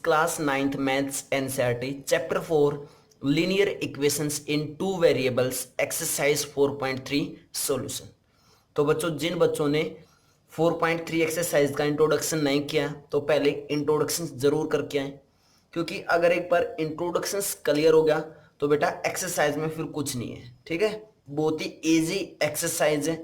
Class 9th maths NCERT chapter 4 linear equations इन two variables exercise 4.3 solution. तो बच्चों जिन बच्चों ने 4.3 एक्सरसाइज का इंट्रोडक्शन नहीं किया तो पहले इंट्रोडक्शन जरूर करके आए, क्योंकि अगर एक बार इंट्रोडक्शन क्लियर हो गया तो बेटा एक्सरसाइज में फिर कुछ नहीं है। ठीक है, बहुत ही इजी एक्सरसाइज है।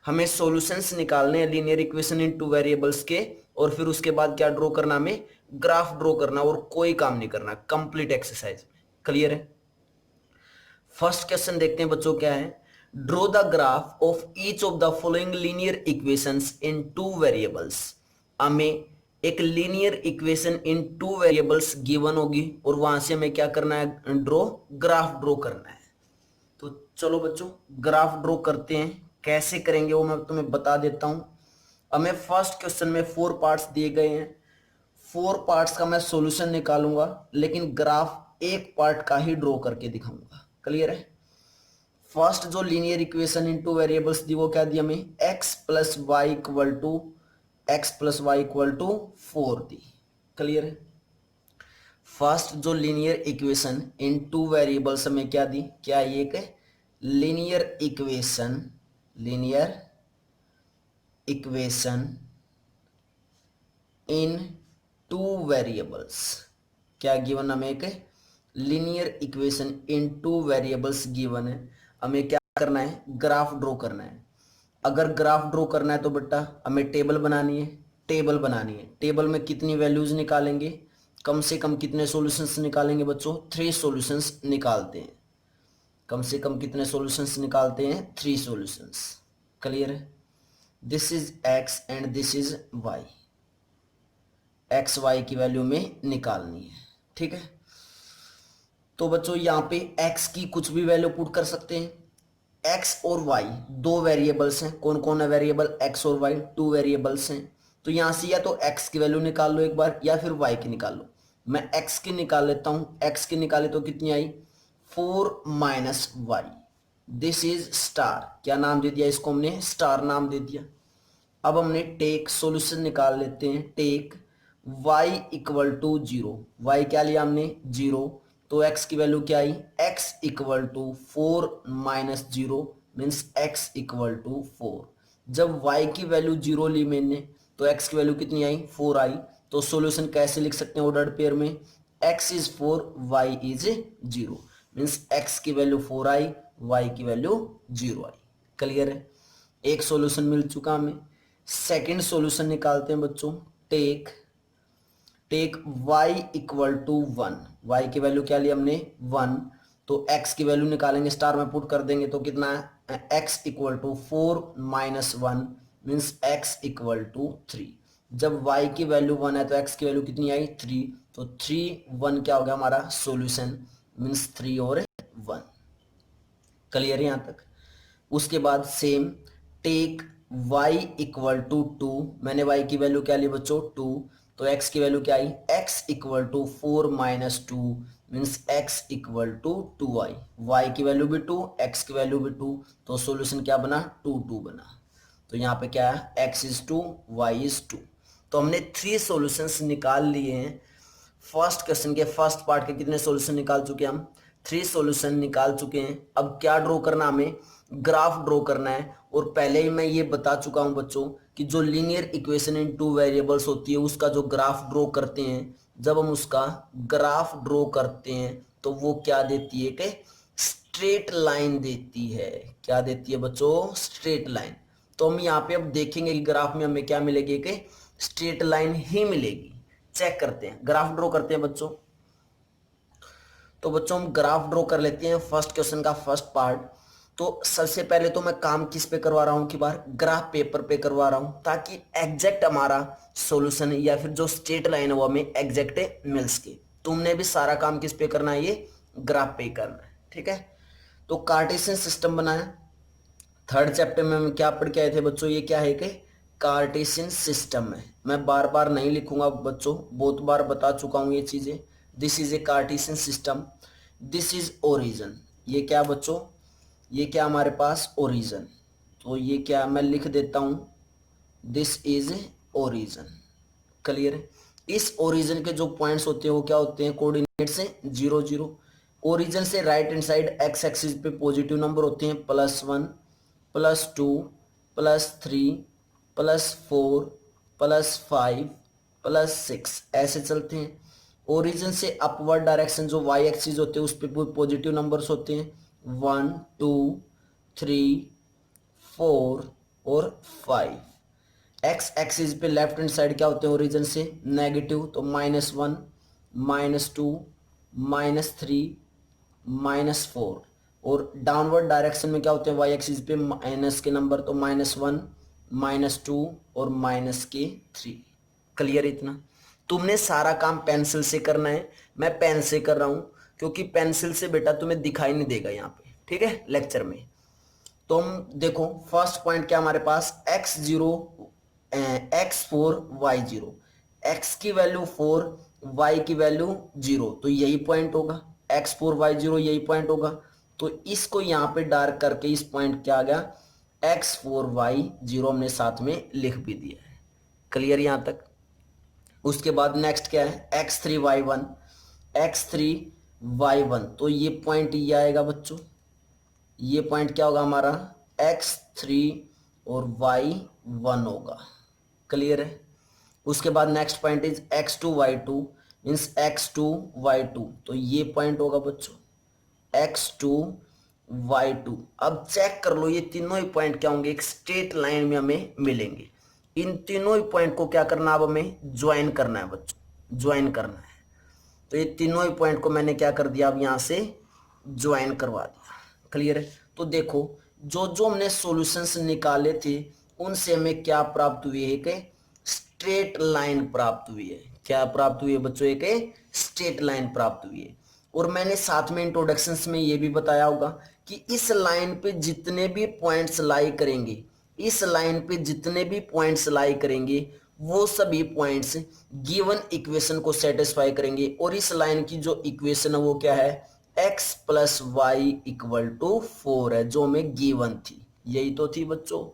हमें सॉल्यूशंस निकालने हैं linear equation in two variables के, और फिर उसके बाद क्या ड्रॉ करना, हमें ग्राफ ड्रॉ करना, और कोई काम नहीं करना, कंप्लीट एक्सरसाइज। क्लियर है। फर्स्ट क्वेश्चन देखते हैं बच्चों क्या है। Draw the graph of each of the following linear equations in two variables. हमें एक linear equation in two variables given होगी और वहां से हमें क्या करना है, ग्राफ ड्रॉ करना है। तो चलो बच्चों ग्राफ ड्रॉ करते हैं। कैसे करेंगे वो मैं तुम्हें बता देता हूं। हमें फर्स्ट क्वेश्चन में 4 पार्ट्स दिए गए हैं। 4 पार्ट्स का मैं सॉल्यूशन निकालूंगा, लेकिन ग्राफ एक पार्ट का ही ड्रॉ करके दिखाऊंगा। क्लियर है। फर्स्ट जो linear equation in two variables दी वो क्या दी हमें, x plus Y equal to 4 दी। क्लियर है। फर्स्ट जो linear equation in two variables में क्या दी, क्या ये एक linear equation in two variables, given गिवन, हमें एक linear equation in two variables given है। हमें क्या करना है, ग्राफ ड्रॉ करना है। अगर ग्राफ ड्रॉ करना है तो बेटा हमें टेबल बनानी है। टेबल में कितनी वैल्यूज निकालेंगे, कम से कम कितने सॉल्यूशंस निकालेंगे बच्चों, 3 सॉल्यूशंस निकालते हैं। कम से कम कितने सॉल्यूशंस निकालते हैं, 3 सॉल्यूशंस। क्लियर है। This is x and this is y, X Y की वैल्यू में निकालनी है। ठीक है। तो बच्चों यहाँ पे x की कुछ भी वैल्यू पुट कर सकते हैं। x और y दो वेरिएबल्स हैं। कौन कौन है वेरिएबल, x और y 2 वेरिएबल्स हैं। तो यहाँ से या तो x की वैल्यू निकाल लो एक बार, या फिर y की निकाल लो। मैं x की निकाल लेता हूँ। x की निकाले तो कितनी आई, 4 minus Y. This is star, क्या नाम दे दिया इसको हमने, स्टार नाम दे दिया। अब हमने टेक सॉल्यूशन निकाल लेते हैं। Take y equal to 0, y क्या लिया हमने, 0। तो x की वैल्यू क्या आई, x equal to 4 minus 0 means x equal to 4। जब y की वैल्यू 0 ली मैंने तो x की वैल्यू कितनी आई, 4 आई। तो सॉल्यूशन कैसे लिख सकते हैं ऑर्डर्ड पेयर में, x is 4 y is 0 means x की वैल्यू 4 आई, y की वैल्यू 0 आई। क्लियर है। एक सॉल्यूशन मिल चुका हमें। सेकंड सॉल्यूशन निकालते हैं बच्चों। Take y equal to 1, y की वैल्यू क्या ली हमने, 1। तो x की वैल्यू निकालेंगे, स्टार में पुट कर देंगे तो कितना है, x equal to 4 minus 1 means x equal to 3। जब y की वैल्यू 1 है तो x की वैल्यू कितनी आई, 3। तो 3 1 क्या हो गया हमारा सॉल्यूशन, मीन्स 3 और 1। क्लियर है यहाँ तक। उसके बाद same take y equal to 2, मैंने y की वैल्यू क्या ली बच्चों, 2। तो x की वैल्यू क्या आई, x equal to 4 minus 2 means x equal to 2y। y की वैल्यू भी 2, x की वैल्यू भी 2, तो सॉल्यूशन क्या बना, 2 2 बना। तो यहाँ पे क्या है, x इज 2 y इज 2। तो हमने 3 सॉल्यूशंस निकाल लिए हैं। फर्स्ट क्वेश्चन के फर्स्ट पार्ट के कितने सॉल्यूशन निकाल चुके हैं हम, 3 सॉल्यूशन निकाल चुके हैं। अब क्या ड्रॉ करना, हमें ग्राफ ड्रॉ करना है। और पहले ही मैं ये बता चुका हूं बच्चों कि जो linear equation in two variables होती है उसका जो ग्राफ ड्रॉ करते हैं, जब हम उसका ग्राफ ड्रॉ करते हैं तो वो क्या देती है, कि स्ट्रेट लाइन देती है। क्या देती है बच्चों, स्ट्रेट लाइन। तो हम यहाँ पे अब देखेंगे कि ग्राफ में हमें क्या मिलेगी, कि स्ट्रेट लाइन ही मिलेगी। चेक करते हैं, ग्राफ ड्रॉ करते हैं बच्चों। तो बच्चों हम ग्राफ ड्रॉ कर लेते हैं फर्स्ट क्वेश्चन का फर्स्ट पार्ट। तो सबसे पहले तो मैं काम किस पे करवा रहा हूं कि बार ग्राफ पेपर पे करवा रहा हूं, ताकि एग्जैक्ट हमारा सॉल्यूशन या फिर जो स्ट्रेट लाइन है वो हमें एग्जैक्ट मिल सके। तुमने भी सारा काम किस पे करना है, ये ग्राफ पे करना है। ठीक है। तो कार्टेशियन सिस्टम बनाया। थर्ड चैप्टर में हम क्या पढ़ के आए थे बच्चों, ये क्या है, कि कार्टेशियन सिस्टम है। मैं बार बार नहीं लिखूंगा बच्चों, बहुत बार बता चुका हूं ये चीजें। This is a Cartesian system, this is origin. ये क्या बच्चों, ये क्या हमारे पास, ओरिजिन। तो ये क्या मैं लिख देता हूं, दिस इज ओरिजिन। क्लियर है। इस ओरिजिन के जो पॉइंट्स होते हैं वो क्या होते हैं, कोऑर्डिनेट से 0 0। ओरिजिन से right hand side x axis पे पॉजिटिव नंबर होते हैं, +1 +2 +3 +4 +5 +6 ऐसे चलते हैं। ओरिजिन से अपवर्ड डायरेक्शन जो वाई एक्सिस होते हैं उस पर पॉजिटिव नंबर्स होते हैं, 1 2 3 4 और 5। एक्स एक्सिस पे लेफ्ट हैंड साइड क्या होते हैं ओरिजिन से, नेगेटिव, तो -1 -2 -3 -4। और डाउनवर्ड डायरेक्शन में क्या होते हैं वाई एक्सिस पे माइनस के नंबर, तो -1 -2 और -3। क्लियर इतना? तुमने सारा काम पेंसिल से करना है, मैं पेन से कर रहा हूं क्योंकि पेंसिल से बेटा तुम्हें दिखाई नहीं देगा यहाँ पे, ठीक है, लेक्चर में। तो हम देखो फर्स्ट पॉइंट क्या हमारे पास, x0 x4 y0, x की वैल्यू 4 y की वैल्यू 0, तो यही पॉइंट होगा, x4 y0 यही पॉइंट होगा। तो इसको यहां पे डार्क करके इस पॉइंट क्या आ गया, x4 y0 हमने साथ में लिख भी दिया है। क्लियर यहां तक? उसके बाद नेक्स्ट क्या है, x3 y1, x3 y1, तो ये पॉइंट ये आएगा बच्चों, ये पॉइंट क्या होगा हमारा, x3 और y1 होगा। क्लियर है? उसके बाद next point is x2 y2 means x2 y2, तो ये पॉइंट होगा बच्चों x2 y2। अब चेक कर लो ये तीनों ही पॉइंट क्या होंगे, एक स्ट्रेट लाइन में हमें मिलेंगे। इन तीनों ही पॉइंट को क्या करना, अब हमें ज्वाइन करना है बच्चों, ज्वाइन करना है। तो ये तीनों ही पॉइंट को मैंने क्या कर दिया, अब यहां से ज्वाइन करवा दिया। क्लियर है? तो देखो जो जो हमने सॉल्यूशंस निकाले थे उनसे हमें क्या प्राप्त हुई है, कि स्ट्रेट लाइन प्राप्त हुई है। क्या प्राप्त हुई है बच्चों, एक स्ट्रेट लाइन प्राप्त हुई है। और मैंने साथ में इंट्रोडक्शंस में ये भी बताया होगा कि इस लाइन पे जितने भी पॉइंट्स लाई करेंगे, इस लाइन पे जितने भी पॉइंट्स लाई करेंगे वो सभी पॉइंट्स गिवन इक्वेशन को सेटिस्फाई करेंगे। और इस लाइन की जो इक्वेशन है वो क्या है, x plus Y equal to 4 है, जो हमें गिवन थी। यही तो थी बच्चों,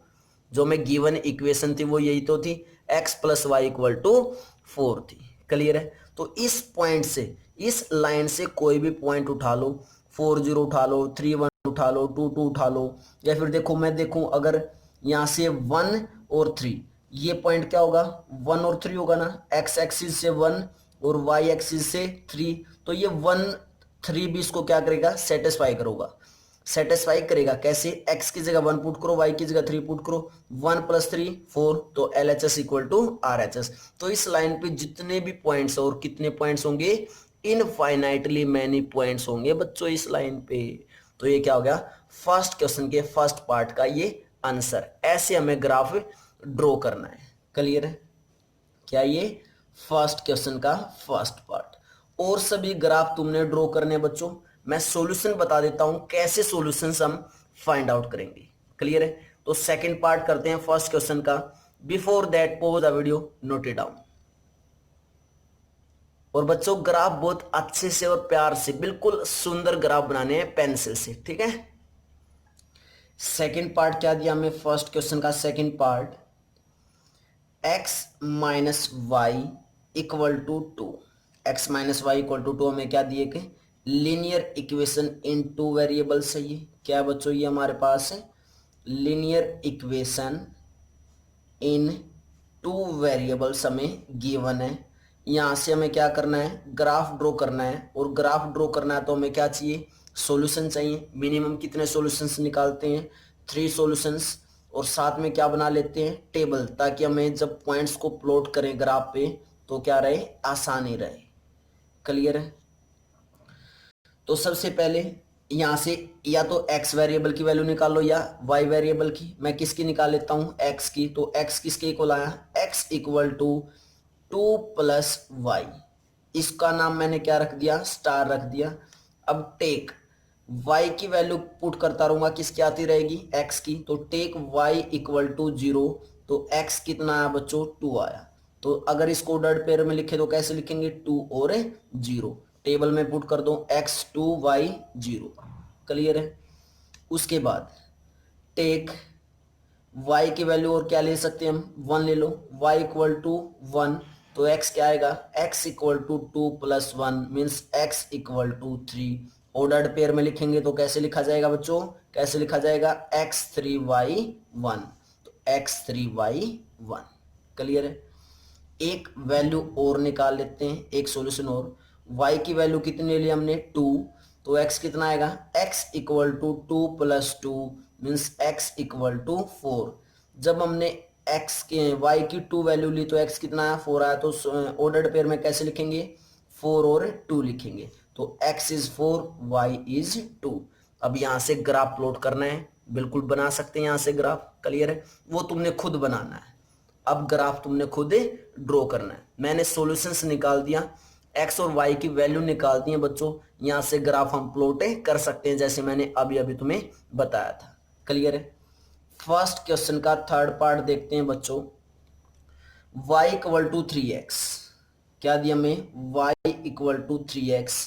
जो हमें गिवन इक्वेशन थी वो यही तो थी, x plus Y equal to 4 थी। क्लियर है? तो इस पॉइंट से, इस लाइन से कोई भी पॉइंट उठा लो, 40 उठा लो, 31 उठा लो, 22 उठा लो, या फिर देखो मैं देखूं अगर यहां से 1 और 3, ये पॉइंट क्या होगा, 1 और 3 होगा ना, x एक्सिस से 1 और y एक्सिस से 3, तो ये 1 3 भी इसको क्या करेगा, सेटिस्फाई करोगा, सेटिस्फाई करेगा। कैसे, x की जगह 1 पुट करो, y की जगह 3 पुट करो, 1 + 3 4, तो LHS इक्वल टू RHS। तो इस लाइन पे जितने भी पॉइंट्स और कितने पॉइंट्स होंगे, इनफाइनाइटली मैनी पॉइंट्स होंगे बच्चों इस लाइन पे। तो ये क्या हो गया, फर्स्ट क्वेश्चन के फर्स्ट पार्ट का ये आंसर। ऐसे हमें ग्राफ ड्रॉ करना है। क्लियर है? क्या ये फर्स्ट क्वेश्चन का फर्स्ट पार्ट। और सभी ग्राफ तुमने ड्रॉ करने बच्चों, मैं सॉल्यूशन बता देता हूं कैसे सॉल्यूशंस हम फाइंड आउट करेंगे। क्लियर है? तो सेकंड पार्ट करते हैं फर्स्ट क्वेश्चन का। Before that pause the video, note it down. और बच्चों ग्राफ बहुत अच्छे से और प्यार से, बिल्कुल सुंदर ग्राफ बनाने हैं पेंसिल से, ठीक है। सेकंड पार्ट क्या दिया हमें फर्स्ट क्वेश्चन का, second part x minus y equal to 2, x minus y equal to 2 हमें क्या दिए कि लीनियर इक्वेशन इन 2 वेरिएबल्स है। ये क्या बच्चों, ये हमारे पास है लीनियर इक्वेशन इन 2 वेरिएबल्स हमें गिवन है। यहाँ से हमें क्या करना है, ग्राफ ड्रॉ करना है। और ग्राफ ड्रॉ करना है तो हमें क्या चाहिए, सॉल्यूशन चाहिए। मिनिमम कितने सॉल्यूशंस निकालते हैं, 3 सॉल्यूशंस। और साथ में क्या बना लेते हैं, टेबल, ताकि हमें जब पॉइंट्स को प्लॉट करें ग्राफ पे तो क्या रहे, आसानी रहे। क्लियर है? तो सबसे पहले यहां से या तो x वेरिएबल की वैल्यू निकालो या y वेरिएबल की। मैं किसकी निकाल लेता हूं, x की। तो x किसके इक्वल आया, x इक्वल टू 2 + y। इसका नाम मैंने क्या रख दिया, स्टार रख दिया। अब टेक y की वैल्यू पुट करता रहूंगा, किसकी आती रहेगी, x की। तो टेक y इक्वल टू 0, तो x कितना आया बच्चों, 2 आया। तो अगर इसको ऑर्डर्ड पेयर में लिखे तो कैसे लिखेंगे, 2 और 0। टेबल में पुट कर दो x2 y0। क्लियर है? उसके बाद टेक y की वैल्यू और क्या ले सकते हैं हम, 1 ले लो, y इक्वल टू 1, तो x क्या आएगा, x equal to 2 plus 1 means x equal to 3। Ordered pair में लिखेंगे तो कैसे लिखा जाएगा बच्चों, कैसे लिखा जाएगा, x3y1, तो x3y1। क्लियर है। एक वैल्यू और निकाल लेते हैं, एक सॉल्यूशन और। y की वैल्यू कितनी ले ली हमने, 2, तो x कितना आएगा, x equal to 2 plus 2 means x equal to 4। जब हमने x के y की 2 वैल्यू ली तो x कितना आया, 4 आया, तो ऑर्डर्ड पेयर में कैसे लिखेंगे, 4 और 2 लिखेंगे, तो x इज 4 y इज 2। अब यहाँ से ग्राफ प्लॉट करना है, बिल्कुल बना सकते हैं यहाँ से ग्राफ। क्लियर है, वो तुमने खुद बनाना है। अब ग्राफ तुमने खुद ड्रॉ करना है। मैंने सॉल्यूशंस निकाल दिया, x और y की वैल्यू निकाल दी है बच्चों, यहाँ से ग्राफ हम प्लॉट कर सकते हैं जैसे मैंने अभी अभी तुम्हें बताया था। क्लियर है। फर्स्ट क्वेश्चन का थर्ड पार्ट देखते हैं बच्चों। y इक्वल टू 3x, क्या दिया हमें, y इक्वल टू 3x।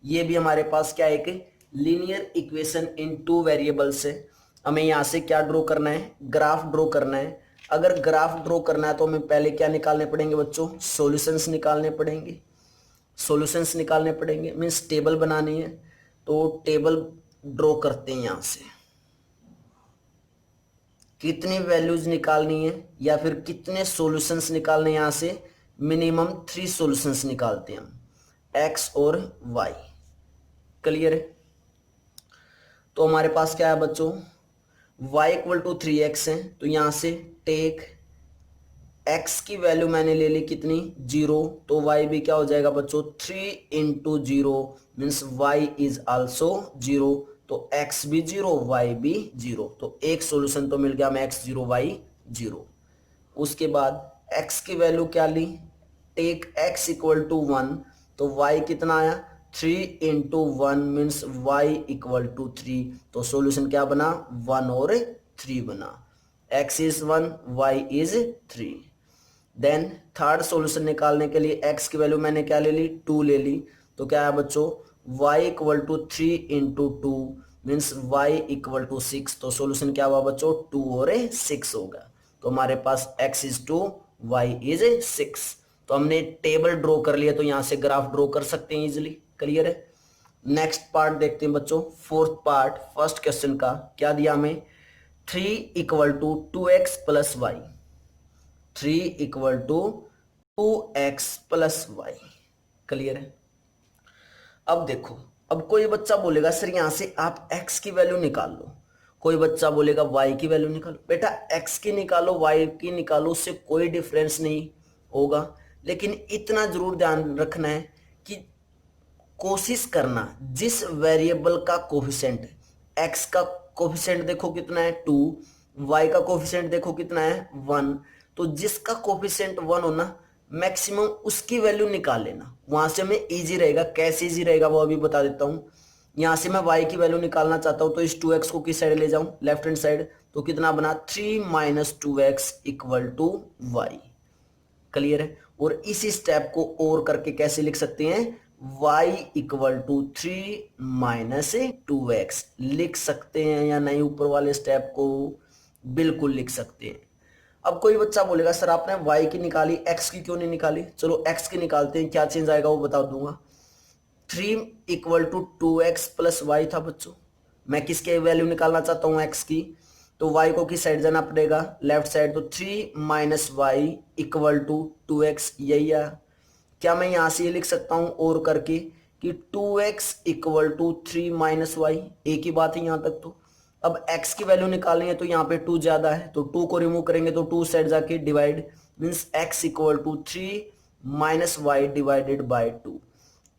ये भी हमारे पास क्या है, एक लीनियर इक्वेशन इन 2 वेरिएबल्स है। हमें यहाँ से क्या ड्रॉ करना है, ग्राफ ड्रॉ करना है। अगर ग्राफ ड्रॉ करना है तो हमें पहले क्या निकालने पड़ेंगे बच्चों, सॉल्यूशंस निकालने पड़ेंगे। सॉल्यूशंस निकालने पड़ेंगे मीन्स टेबल बनानी है, तो टेबल ड्रॉ करते हैं। यहाँ से कितनी वैल्यूज निकालनी है या फिर कितने सॉल्यूशंस निकालने हैं, यहाँ से मिनिमम 3 सॉल्यूशंस निकालते हैं हम, x और y। क्लियर है। तो हमारे पास क्या है बच्चों, y इक्वल टू 3x है, तो यहाँ से टेक x की वैल्यू मैंने ले ली कितनी, 0, तो y भी क्या हो जाएगा बच्चों, 3 into 0 means y is also 0, तो x भी 0 y भी 0, तो एक सॉल्यूशन तो मिल गया हमें x 0 y 0। उसके बाद x की वैल्यू क्या ली, टेक x इक्वल टू 1, तो y कितना आया, 3 into 1 means y equal to 3, तो सॉल्यूशन क्या बना, 1 और 3 बना। x is 1 y is 3। Then third solution निकालने के लिए x की वैल्यू मैंने क्या ले ली, 2 ले ली, तो क्या है बच्चों, y equal to 3 into 2 means y equal to 6, तो सॉल्यूशन क्या हुआ बच्चों, 2 और 6 होगा। तो हमारे पास x इज 2 y इज 6। तो हमने टेबल ड्रॉ कर लिया, तो यहाँ से ग्राफ ड्रॉ कर सकते हैं इजिली। क्लियर है। नेक्स्ट पार्ट देखते हैं बच्चों, फोर्थ पार्ट फर्स्ट क्वेश्चन का। क्या दिया हमें, 3 equal to 2x plus y, 3 equal to 2x plus y। Clear है। अब देखो, अब कोई बच्चा बोलेगा सर यहाँ से आप x की वैल्यू निकाल लो, कोई बच्चा बोलेगा y की वैल्यू निकालो। बेटा x की निकालो y की निकालो, उससे कोई डिफरेंस नहीं होगा, लेकिन इतना जरूर ध्यान रखना है कि कोशिश करना जिस वेरिएबल का कोफिशिएंट, x का कोफिशिएंट देखो कितना है 2, y का कोफिशिएंट देखो कितना है 1, तो जिसका कोफिशिएंट 1 हो ना, मैक्सिमम उसकी वैल्यू निकाल लेना, वहां से हमें इजी रहेगा। कैसे इजी रहेगा वो अभी बता देता हूं। यहां से मैं y की वैल्यू निकालना चाहता हूं, तो इस 2x को किस साइड ले जाऊं, लेफ्ट हैंड साइड, तो कितना बना 3 minus 2x equal to y। Clear है। और इसी स्टेप को और करके कैसे लिख सकते हैं, y equal to 3 minus 2x लिख सकते हैं या नहीं, ऊपर वाले स्टेप को बिल्कुल लिख सकते हैं। अब कोई बच्चा बोलेगा सर आपने y की निकाली, x की क्यों नहीं निकाली। चलो x की निकालते हैं, क्या चेंज आएगा वो बता दूंगा। 3 equal to 2x plus y था बच्चों, मैं किसके वैल्यू निकालना चाहता हूँ, x की, तो y को किस साइड जाना पड़ेगा, लेफ्ट साइड, तो 3 minus y equal to 2x, यही है। क्या मैं यहां से ये लिख सकता हूं और करके कि 2x equal to 3 minus Y, एक ही बात है यहां तक। तो अब x की वैल्यू निकालनी है, तो यहाँ पे 2 ज्यादा है, तो 2 को रिमूव करेंगे तो 2 साइड जाके divide, means x equal to 3 minus y divided by 2।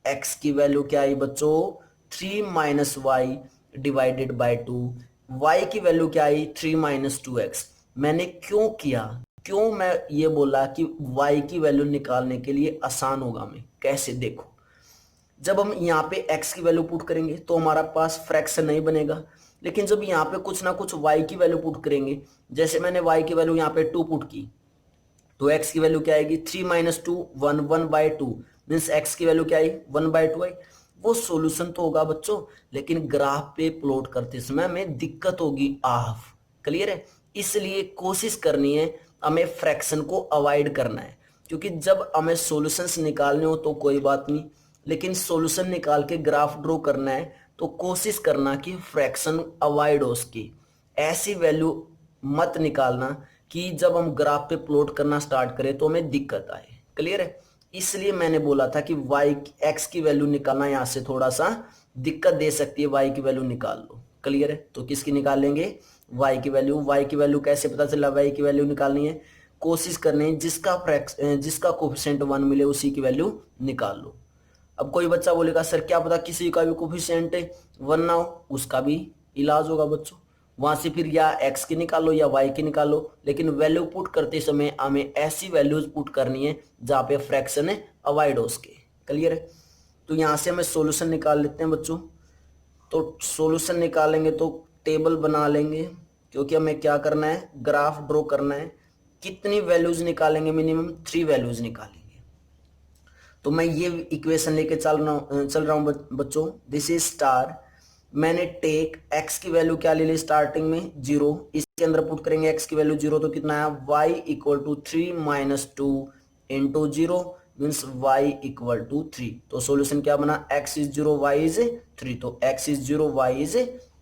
x की वैल्यू क्या आई बच्चों, 3 minus y divided by 2। y की वैल्यू क्या आई, 3 माइनस 2x। मैंने क्यों किया, क्यों मैं ये बोला कि y की वैल्यू निकालने के लिए आसान होगा हमें, कैसे देखो, जब हम यहाँ पे x की वैल्यू पुट करेंगे तो हमारा पास फ्रैक्शन नहीं बनेगा, लेकिन जब यहाँ पे कुछ ना कुछ y की वैल्यू पुट करेंगे, जैसे मैंने y की वैल्यू यहाँ पे 2 पुट की, तो x की वैल्यू क्या आएगी, 3 माइनस 2 1 1 बाई 2 मीन्स x की वैल्यू क्या आई 1 बाई 2 आई। वो सॉल्यूशन तो होगा बच्चों, लेकिन ग्राफ पे प्लॉट करते समय हमें दिक्कत होगी हाफ। क्लियर है। इसलिए कोशिश करनी है हमें फ्रैक्शन को अवॉइड करना है। क्योंकि जब हमें सॉल्यूशंस निकालने हो तो कोई बात नहीं, लेकिन सॉल्यूशन निकाल के ग्राफ ड्रॉ करना है तो कोशिश करना कि फ्रैक्शन अवॉइड हो उसकी। ऐसी वैल्यू मत निकालना कि जब हम ग्राफ पे प्लॉट करना स्टार्ट करें तो हमें दिक्कत आए। क्लियर है? इसलिए मैंने बोला था कि वाई एक्स की वैल्यू निकालना यहाँ से थोड़ा सा दिक्कत दे सकती है, वाई की वैल्यू निकाल लो। क्लियर है? तो किसकी निकालेंगे? वाई की वैल्यू। वाई की वैल्यू कैसे पता चला वाई की वैल्यू निकालनी है? कोशिश करनी है जिसका कोफिशिएंट 1 मिले उसी की वैल्यू निकाल लो। अब कोई बच्चा बोलेगा सर क्या पता किसी का भी कोफिशिएंट 1 ना हो, उसका भी इलाज होगा बच्चों। वहां से फिर या एक्स की निकालो या वाई की निकालो, लेकिन वैल्यू पुट करते समय हमें ऐसी वैल्यूज पुट करनी है जहां पे फ्रैक्शन अवॉइड हो उसके। क्लियर है? तो यहां से हमें सॉल्यूशन निकाल लेते हैं बच्चों। तो सॉल्यूशन निकालेंगे तो टेबल बना लेंगे, क्योंकि हमें क्या करना है? ग्राफ ड्रॉ करना है। कितनी वैल्यूज निकालेंगे? मिनिमम 3 वैल्यूज निकालेंगे। तो मैं ये इक्वेशन लेके चल रहा हूं बच्चों। This is star. मैंने टेक एक्स की वैल्यू क्या ले ली स्टार्टिंग में? 0। इसके अंदर पुट करेंगे एक्स की वैल्यू 0 तो कितना है? y equal to 3 minus 2 into 0 means y equal to 3। तो सॉल्यूशन क्या बना? x is 0 y is 3। तो x is 0 y is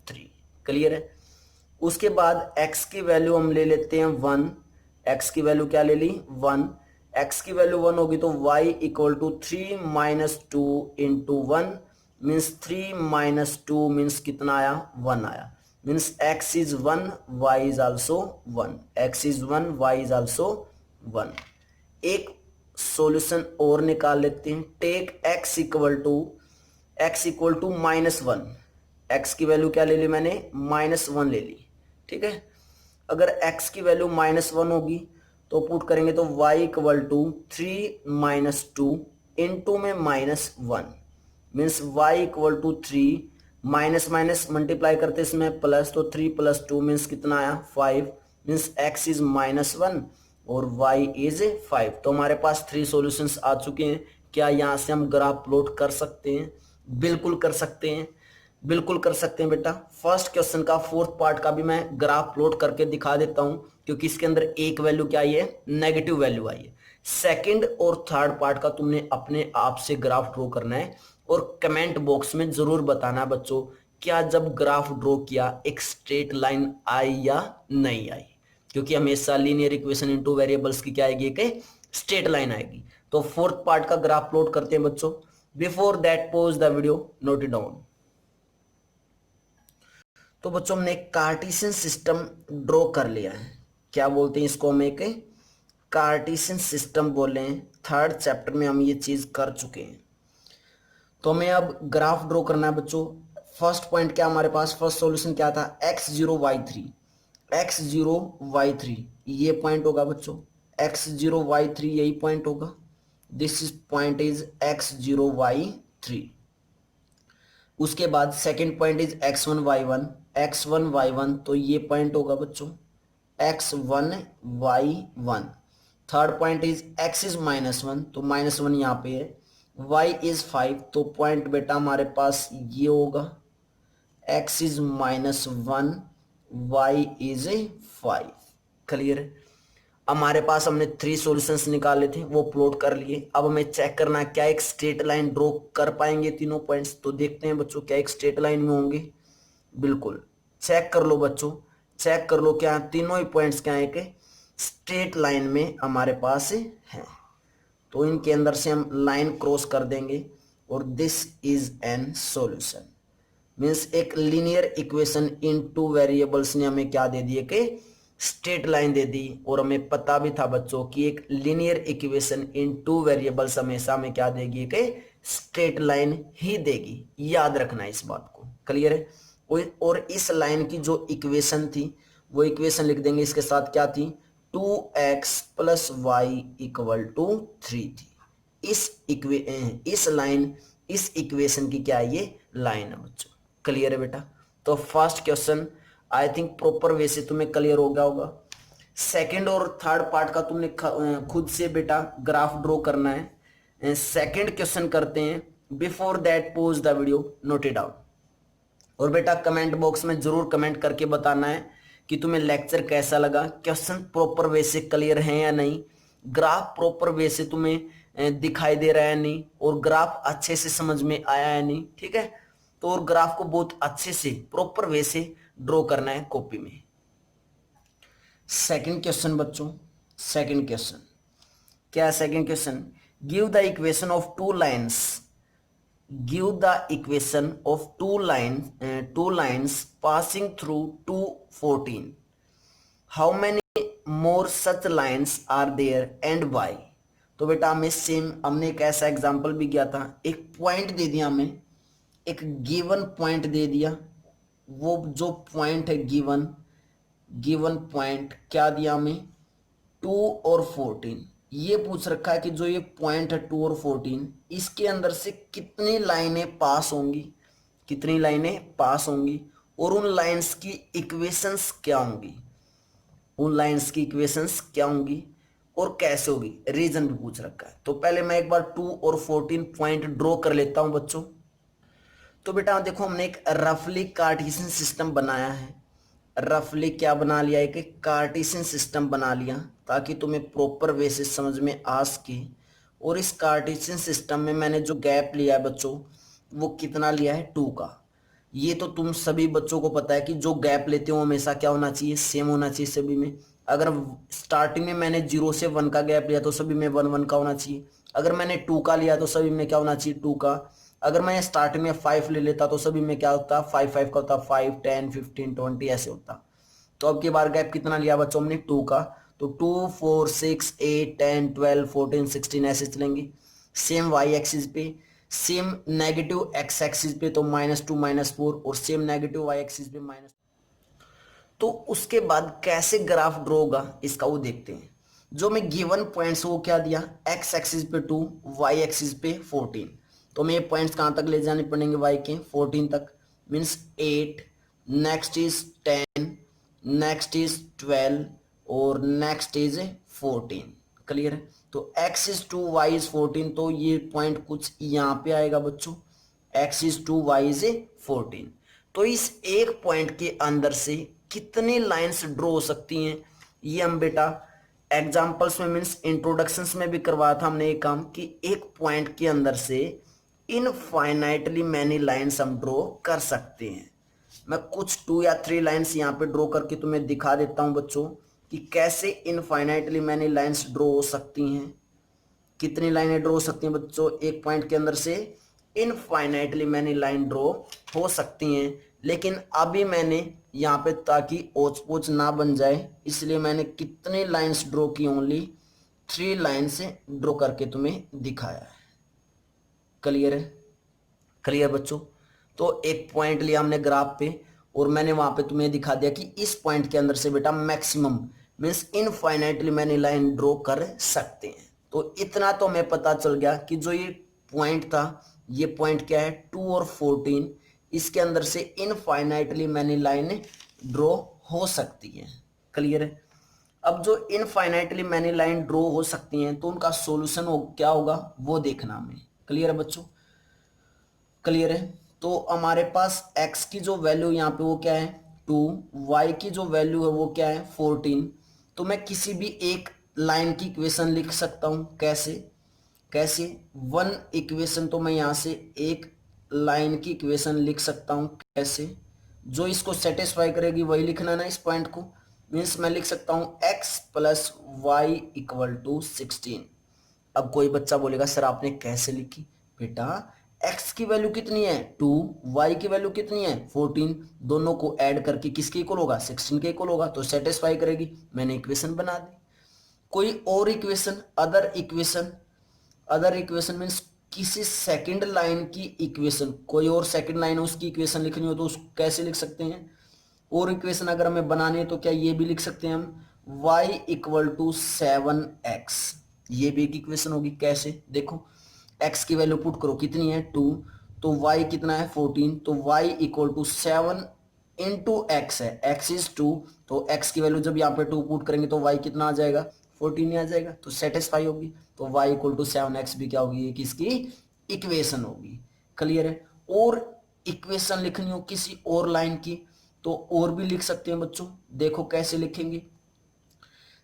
3। Clear है? उसके बाद x की वैल्यू हम ले लेते हैं 1। x की वैल्यू क्या ले ली? 1। x की वैल्यू 1 होगी तो y equal to 3 minus 2 into 1 means 3 minus 2 means कितना आया? 1 आया। Means x is 1 y is also 1। x is 1 y is also 1। एक सॉल्यूशन और निकाल लेते हैं। Take x equal to minus 1। x की वैल्यू क्या ले ली मैंने? -1 ले ली। ठीक है? अगर x की वैल्यू -1 होगी तो पुट करेंगे तो y equal to 3 minus 2 into में -1 means y equal to 3 minus minus multiply करते इसमें प्लस, तो 3 प्लस 2 मीन्स कितना आया? 5 मीन्स x इज -1 और y इज 5। तो हमारे पास 3 सॉल्यूशंस आ चुके हैं। क्या यहाँ से हम ग्राफ प्लॉट कर सकते हैं? बिल्कुल कर सकते हैं, बिल्कुल कर सकते हैं बेटा। फर्स्ट क्वेश्चन का 4th पार्ट का भी मैं ग्राफ प्लॉट करके दिखा देता हूं, क्योंकि इसके अंदर एक वैल्यू क्या आई है? नेगेटिव वैल्यू आई है। सेकंड और थर्ड पार्ट का तुमने अपने आप से ग्राफ ड्रॉ करना है और कमेंट बॉक्स में जरूर बताना बच्चों, क्या जब ग्राफ ड्रॉ किया एक स्ट्रेट लाइन आई या नहीं आई? क्योंकि हमेशा लीनियर इक्वेशन इनटू वेरिएबल्स की क्या आएगी? एक स्ट्रेट लाइन आएगी। तो 4th पार्ट का ग्राफ प्लॉट करते हैं बच्चों। Before that pause the video, note it down. तो बच्चों हमने एक कार्टेशियन सिस्टम ड्रॉ कर लिया है। क्या बोलते हैं इसको? हम एक कार्टेशियन सिस्टम बोले हैं। 3rd चैप्टर में हम ये चीज कर चुके हैं। तो हमें अब ग्राफ ड्रॉ करना है बच्चों। फर्स्ट पॉइंट क्या हमारे पास? फर्स्ट सॉल्यूशन क्या था? x0 y3। x0 y3 ये पॉइंट होगा बच्चों। x0 y3 यही पॉइंट होगा। This is point is x0 y3। उसके बाद second point is x1 y1 तो ये पॉइंट होगा बच्चों x1 y1। Third point is x is -1 तो -1 यहाँ पे है। y इज 5 तो पॉइंट बेटा हमारे पास ये होगा x is -1 y is 5। Clear है? हमारे पास हमने 3 सॉल्यूशंस निकाले थे, वो प्लॉट कर लिए। अब हमें चेक करना है क्या एक स्ट्रेट लाइन ड्रॉ कर पाएंगे तीनों पॉइंट्स। तो देखते हैं बच्चों क्या एक स्ट्रेट लाइन में होंगे। बिल्कुल चेक कर लो बच्चों, चेक कर लो क्या तीनों ही पॉइंट्स क्या है कि स्ट्रेट लाइन में हमारे पास है। तो इनके अंदर से हम लाइन क्रॉस कर देंगे और this is an solution. Means एक लीनियर इक्वेशन इन 2 वेरिएबल्स ने हमें क्या दे दिए कि स्ट्रेट लाइन दे दी। और हमें पता भी था बच्चों कि एक लीनियर इक्वेशन इन 2 वेरिएबल्स हमेशा हमें क्या देगी कि स्ट्रेट लाइन ही देगी। याद रखना इस बात को। क्लियर है? और इस लाइन की जो इक्वेशन थी वो इक्वेशन लिख देंगे इसके साथ क्या थी? 2x + y = 3 थी। इस इक्वेशन की क्या है? ये लाइन है बच्चों। क्लियर है बेटा? तो first question I think proper way से तुम्हें क्लियर हो गया होगा। सेकंड और थर्ड पार्ट का तुमने खुद से बेटा ग्राफ ड्रॉ करना है। सेकंड क्वेश्चन करते हैं। Before that pause the video, note it down. और बेटा कमेंट बॉक्स में जरूर कमेंट करके बताना है कि तुम्हें लेक्चर कैसा लगा, क्वेश्चन प्रॉपर वे से क्लियर है या नहीं। ग्राफ प्रॉपर वे से तुम्हें दिखाई दे रहा है नहीं, और ग्राफ अच्छे से समझ में आया है नहीं, ठीक है। तो और ग्राफ को बहुत अच्छे से प्रॉपर वे से ड्रॉ करना है कॉपी में। सेकंड क्वेश्चन बच्चों, सेकंड क्वेश्चन क्या है? Second question, give the equation of two lines, give the equation of two lines passing through 214, how many more such lines are there and why? तो बेटा हमें same, हमने एक ऐसा एग्जांपल भी किया था, एक पॉइंट दे दिया हमें, एक गिवन पॉइंट दे दिया, वो जो पॉइंट है गिवन, गिवन पॉइंट क्या दिया हमें, 2 और 14, ये पूछ रखा है कि जो ये पॉइंट है 2 और 14, इसके अंदर से कितनी लाइनें पास होंगी, कितनी लाइनें पास होंगी, और उन लाइंस की इक्वेशंस क्या होंगी, उन लाइंस की इक्वेशंस क्या होंगी और कैसे होगी, रीजन भी पूछ रखा है। तो पहले मैं एक बार 2 और 14 पॉइंट ड्रॉ कर लेता हूं बच्चों। तो बेटा देखो हमने एक रफली कार्टेशियन सिस्टम बनाया है, रफली क्या बना लिया, एक कार्टेशियन सिस्टम बना लिया ताकि तुम्हें प्रॉपर वे से समझ में आ सके। और इस कार्टेशियन सिस्टम में मैंने जो गैप लिया है बच्चों, वो कितना लिया है, 2 का। ये तो तुम सभी बच्चों को पता है कि जो गैप लेते हो हमेशा क्या होना चाहिए, सेम होना चाहिए सभी में। अगर स्टार्टिंग में मैंने 0 से 1 का गैप लिया तो सभी में 1 1 का होना चाहिए। अगर मैंने 2 का लिया तो सभी में क्या होना चाहिए, 2 का। अगर मैं स्टार्टिंग में 5 ले लेता तो सभी में क्या होता, 5 5 का होता, 5 10 15 20 ऐसे होता। तो अब की बार गैप कितना लिया बच्चों हमने, 2 का। तो 2 4 6 8 10 12 14 16 ऐसे चलेंगे। सेम वाई एक्सिस पे, सेम नेगेटिव एक्स एक्सिस पे तो -2 -4, और सेम नेगेटिव वाई एक्सिस पे माइनस। तो उसके बाद कैसे ग्राफ ड्रॉ होगा इसका वो देखते हैं। जो मैं गिवन पॉइंट्स वो क्या दिया, एक्स एक्सिस पे 2, वाई एक्सिस पे 14। तो हमें ये पॉइंट्स कहाँ तक ले जाने पड़ेंगे, वाई के 14 तक, means 8, next is 10, next is 12, और नेक्स्ट इज 14। क्लियर है? तो x इज 2, y इज 14, तो ये पॉइंट कुछ यहाँ पे आएगा बच्चों, x इज 2, y इज 14। तो इस एक पॉइंट के अंदर से कितनी लाइंस ड्रॉ हो सकती हैं, ये हम बेटा एग्जांपल्स में मीन्स इंट्रोडक्शंस में भी करवाया था हमने ये काम, कि एक पॉइंट के अंदर से इनफाइनाइटली मैनी लाइंस हम ड्रॉ कर सकते हैं। मैं कुछ 2 या 3 लाइंस यहाँ पे ड्रॉ करके तुम्हें दिखा देता हूं बच्चों कि कैसे इनफाइनाइटली मैनी लाइंस ड्रॉ हो सकती हैं। कितनी लाइनें ड्रॉ हो सकती हैं बच्चों, एक पॉइंट के अंदर से इनफाइनाइटली मैनी लाइन ड्रॉ हो सकती हैं। लेकिन अभी मैंने यहाँ पे, ताकि ओच पोच ना बन जाए, इसलिए मैंने कितनी लाइंस ड्रॉ की, ओनली 3 लाइंस ड्रॉ करके तुम्हें दिखाया है। क्लियर है? क्लियर बच्चों? तो एक पॉइंट लिया हमने ग्राफ पे, और मैंने वहां पे तुम्हें दिखा दिया कि इस पॉइंट के अंदर से बेटा मैक्सिमम मीन्स इनफाइनाइटली मैंने लाइन ड्रॉ कर सकते हैं। तो इतना तो हमें पता चल गया कि जो ये पॉइंट था, ये पॉइंट क्या है, 2 और 14, इसके अंदर से इनफाइनाइटली मैनी लाइन ड्रॉ हो सकती है। क्लियर है? अब जो इनफाइनाइटली मैनी लाइन ड्रॉ हो सकती हैं तो उनका सॉल्यूशन क्या होगा वो देखना हमें। क्लियर है बच्चों? क्लियर है? तो हमारे पास x की जो वैल्यू यहाँ पे वो क्या है, 2, y की जो वैल्यू है वो क्या है, 14। तो मैं किसी भी एक लाइन की इक्वेशन लिख सकता हूँ, कैसे कैसे, वन इक्वेशन, तो मैं यहाँ से एक लाइन की इक्वेशन लिख सकता हूँ, कैसे, जो इसको सेटिस्फाई करेगी वही लिखना ना इस पॉइंट को। मीन्स मैं लिख सकता हूँ x plus Y equal to 16। अब कोई बच्चा बोलेगा सर आपने कैसे लिखी, बेटा x की वैल्यू कितनी है 2, y की वैल्यू कितनी है 14, दोनों को ऐड करके किसके इक्वल होगा, 16 के इक्वल होगा, तो सेटिस्फाई करेगी, मैंने इक्वेशन बना दी। कोई और इक्वेशन, अदर इक्वेशन मीन्स किसी सेकंड लाइन की इक्वेशन, कोई और सेकंड लाइन उसकी इक्वेशन लिखनी हो तो उसको कैसे लिख सकते हैं। और इक्वेशन अगर हमें बनानी है तो क्या ये भी लिख सकते हैं हम, y इक्वल टू 7x, ये भी एक इक्वेशन होगी। कैसे, देखो x की वैल्यू पुट करो, कितनी है 2, तो y कितना है 14, तो y equal to 7 into x है, x इज 2, तो x की वैल्यू जब यहाँ पे 2 पुट करेंगे तो y कितना आ जाएगा, 14 आ जाएगा, तो सेटिस्फाई होगी। तो y इक्वल टू 7x भी क्या होगी, ये किसकी इक्वेशन होगी। क्लियर है? और इक्वेशन लिखनी हो किसी और लाइन की तो और भी लिख सकते हैं बच्चों, देखो कैसे लिखेंगे।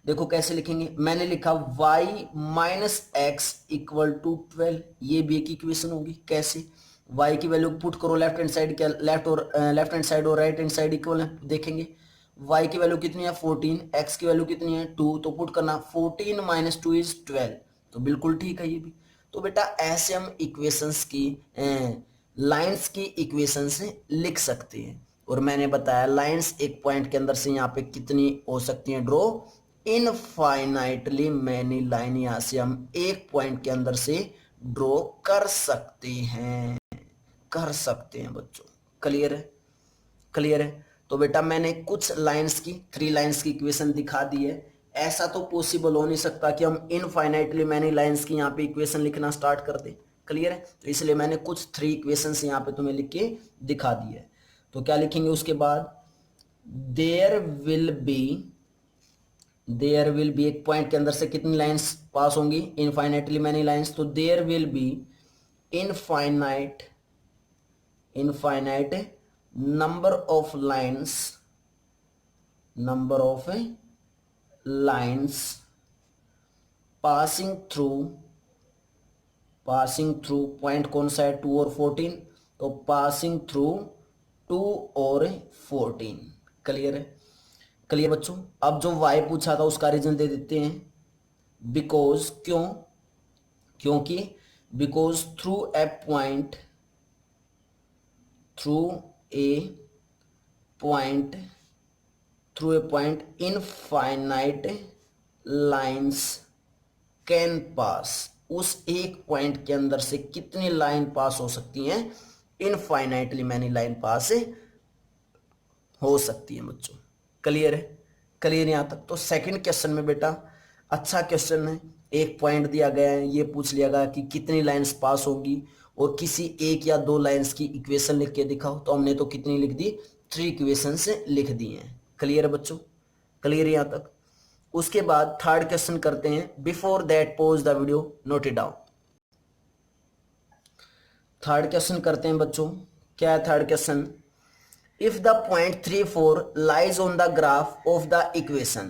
देखो कैसे लिखेंगे, मैंने लिखा y minus x equal to 12, ये भी एक इक्वेशन होगी। कैसे, y की वैल्यू पुट करो लेफ्ट हैंड साइड के, लेफ्ट हैंड साइड और राइट हैंड साइड इक्वल है, देखेंगे y की वैल्यू कितनी है 14, x की वैल्यू कितनी है 2, तो पुट करना 14 माइनस 2 इज 12, तो बिल्कुल ठीक है ये भी। तो बेटा ऐसे हम इक्वेशंस की लाइंस की इक्वेशंस लिख सकते हैं। और मैंने बताया लाइंस एक पॉइंट के अंदर से यहाँ पे कितनी हो सकती हैं ड्रॉ, इनफाइनाइटली मैनी लाइन यहां से हम एक पॉइंट के अंदर से ड्रॉ कर सकते हैं, कर सकते हैं बच्चों। क्लियर है, क्लियर है। तो बेटा मैंने कुछ लाइंस की, 3 लाइंस की इक्वेशन दिखा दी है। ऐसा तो पॉसिबल हो नहीं सकता कि हम इनफाइनाइटली मैनी लाइंस की यहाँ पे इक्वेशन लिखना स्टार्ट कर दें। क्लियर है, तो इसलिए मैंने कुछ 3 इक्वेशंस यहाँ पे तुम्हें लिख के दिखा दी है। तो क्या लिखेंगे उसके बाद, देयर विल बी एक पॉइंट के अंदर से कितनी लाइंस पास होंगी, इनफाइनाइटली मैनी लाइंस। तो there will be infinite number of lines passing through point कौन सा है 2 और 14, तो पासिंग थ्रू 2 और 14। क्लियर है, क्लियर बच्चों। अब जो y पूछा था उसका रीजन दे देते हैं, बिकॉज क्योंकि because through a point infinite lines can pass, उस एक पॉइंट के अंदर से कितनी लाइन पास हो सकती हैं, इनफाइनाइटली मैनी लाइन पास हो सकती है बच्चों। क्लियर है, क्लियर यहां तक। तो सेकंड क्वेश्चन में बेटा अच्छा क्वेश्चन है, एक पॉइंट दिया गया है, ये पूछ लिया गया कि कितनी लाइंस पास होगी और किसी एक या 2 लाइंस की इक्वेशन लिख के दिखाओ। तो हमने तो कितनी लिख दी, 3 इक्वेशंस लिख दी हैं। क्लियर है बच्चों, क्लियर यहां तक। उसके बाद थर्ड क्वेश्चन करते हैं, before that pause the video, note it down. Third question करते हैं बच्चों, क्या है third question, if the point 34 lies on the graph of the equation,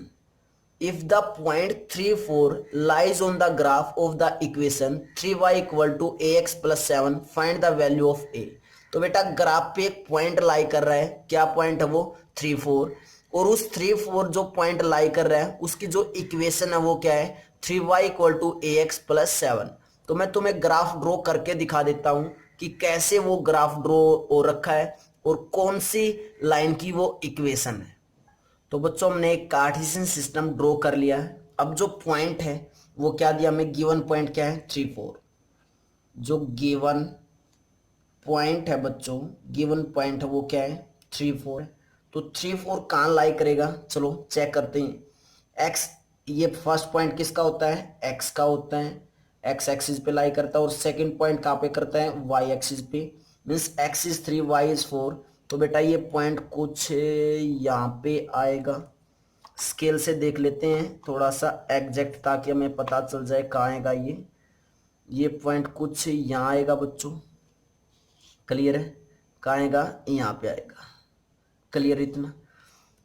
if the point 34 lies on the graph of the equation 3y equal to ax plus 7, find the value of a। तो बेटा graph पे एक point लाई कर रहा है, क्या point है वो 34, और उस 34 जो पॉइंट लाई कर रहा है उसकी जो इक्वेशन है वो क्या है 3y equal to ax plus 7। तो मैं तुम्हें ग्राफ ड्रॉ करके दिखा देता हूं कि कैसे वो ग्राफ ड्रॉ हो रखा है और कौन सी लाइन की वो इक्वेशन है। तो बच्चों हमने एक कार्टेशियन सिस्टम ड्रॉ कर लिया है। अब जो पॉइंट है वो क्या दिया हमें, गिवन पॉइंट क्या है 34, जो गिवन पॉइंट है बच्चों, गिवन पॉइंट है वो क्या है 34 है। तो 34 कहाँ लाई करेगा, चलो चेक करते हैं। एक्स, ये फर्स्ट पॉइंट किसका होता है, एक्स का होता है, एक्स एक्सिस पे लाई करता है, और सेकंड पॉइंट कहाँ पे करता है, वाई एक्सिस पे, means x is 3 y is 4। तो बेटा ये पॉइंट कुछ यहाँ पे आएगा, स्केल से देख लेते हैं थोड़ा सा एग्जैक्ट ताकि हमें पता चल जाए कहाँ आएगा ये पॉइंट कुछ यहाँ आएगा बच्चों। क्लियर है, कहाँ आएगा, यहाँ पे आएगा। क्लियर, इतना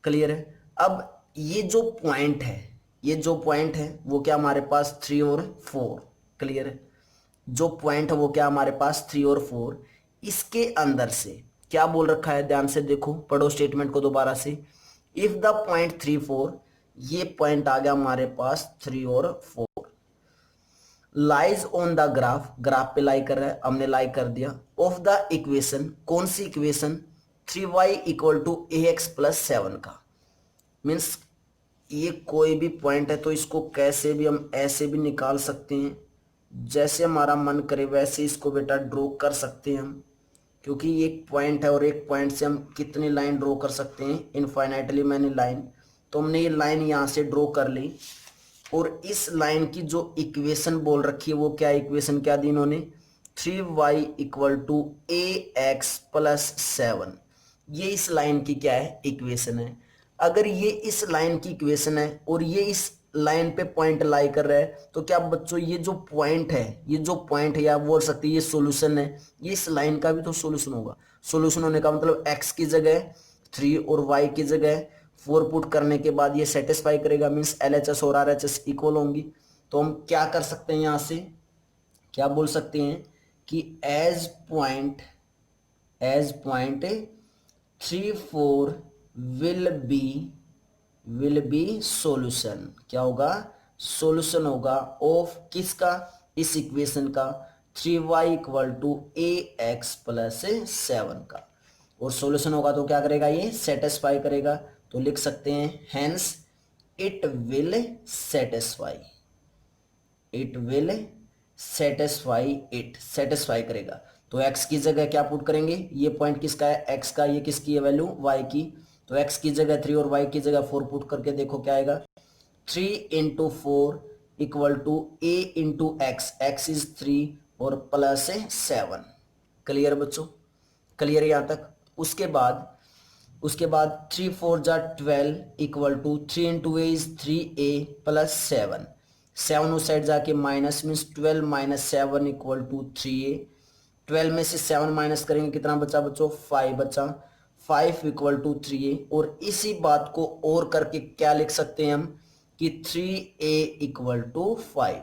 क्लियर है। अब ये जो पॉइंट है वो क्या हमारे पास 3 और 4। क्लियर है, जो पॉइंट है वो क्या हमारे पास 3 और 4। इसके अंदर से क्या बोल रखा है, ध्यान से देखो, पढ़ो स्टेटमेंट को दोबारा से। इफ द पॉइंट 3 4, ये पॉइंट आ गया हमारे पास 3 और 4, लाइज ऑन द ग्राफ पे लाई कर रहा है, हमने लाई कर दिया, ऑफ द इक्वेशन, कौन सी equation 3y equal to ax plus 7 का। मीन्स ये कोई भी पॉइंट है तो इसको कैसे भी हम ऐसे भी निकाल सकते हैं, जैसे हमारा मन करे वैसे इसको बेटा ड्रॉ कर सकते हैं हम, क्योंकि एक पॉइंट है और एक पॉइंट से हम कितनी लाइन ड्रॉ कर सकते हैं, इनफाइनाइटली मैनी लाइन। तो हमने ये लाइन यहाँ से ड्रॉ कर ली, और इस लाइन की जो इक्वेशन बोल रखी है वो क्या, इक्वेशन क्या दी इन्होंने 3y equal to ax plus 7, ये इस लाइन की क्या है, इक्वेशन है। अगर ये इस लाइन की इक्वेशन है और ये इस लाइन पे पॉइंट लाई कर रहा है, तो क्या बच्चों ये जो पॉइंट है या बोल सकते हैं ये सॉल्यूशन है, ये इस लाइन का भी तो सॉल्यूशन होगा। सॉल्यूशन होने का मतलब x की जगह 3 और y की जगह 4 पुट करने के बाद ये सेटिस्फाई करेगा, मीन्स LHS और RHS इक्वल होंगी। तो हम क्या कर सकते हैं, यहाँ से क्या बोल सकते हैं कि as point 3 4 will be solution. क्या होगा, सॉल्यूशन होगा ऑफ किसका, इस इक्वेशन का 3y equal to ax plus 7 का। और सॉल्यूशन होगा तो क्या करेगा, ये सेटिस्फाई करेगा। तो लिख सकते हैं hence it will satisfy, it will satisfy, it satisfy करेगा। तो x की जगह क्या पुट करेंगे, ये पॉइंट किसका है, x का, ये किसकी है वैल्यू, y की। तो x की जगह 3 और y की जगह 4 पुट करके देखो क्या आएगा, 3 into 4 equal to a into x, x is 3 और प्लस 7। क्लियर बच्चों, क्लियर यहां तक। उसके बाद 3 4 जा 12 equal to 3 into a is 3a plus 7, 7 उस साइड जाके minus, means 12 minus 7 equal to 3a। 12 में से 7 माइनस करेंगे कितना बचा बच्चों, 5 बचा, 5 इक्वल टू 3a। और इसी बात को और करके क्या लिख सकते हैं हम कि 3a इक्वल टू 5।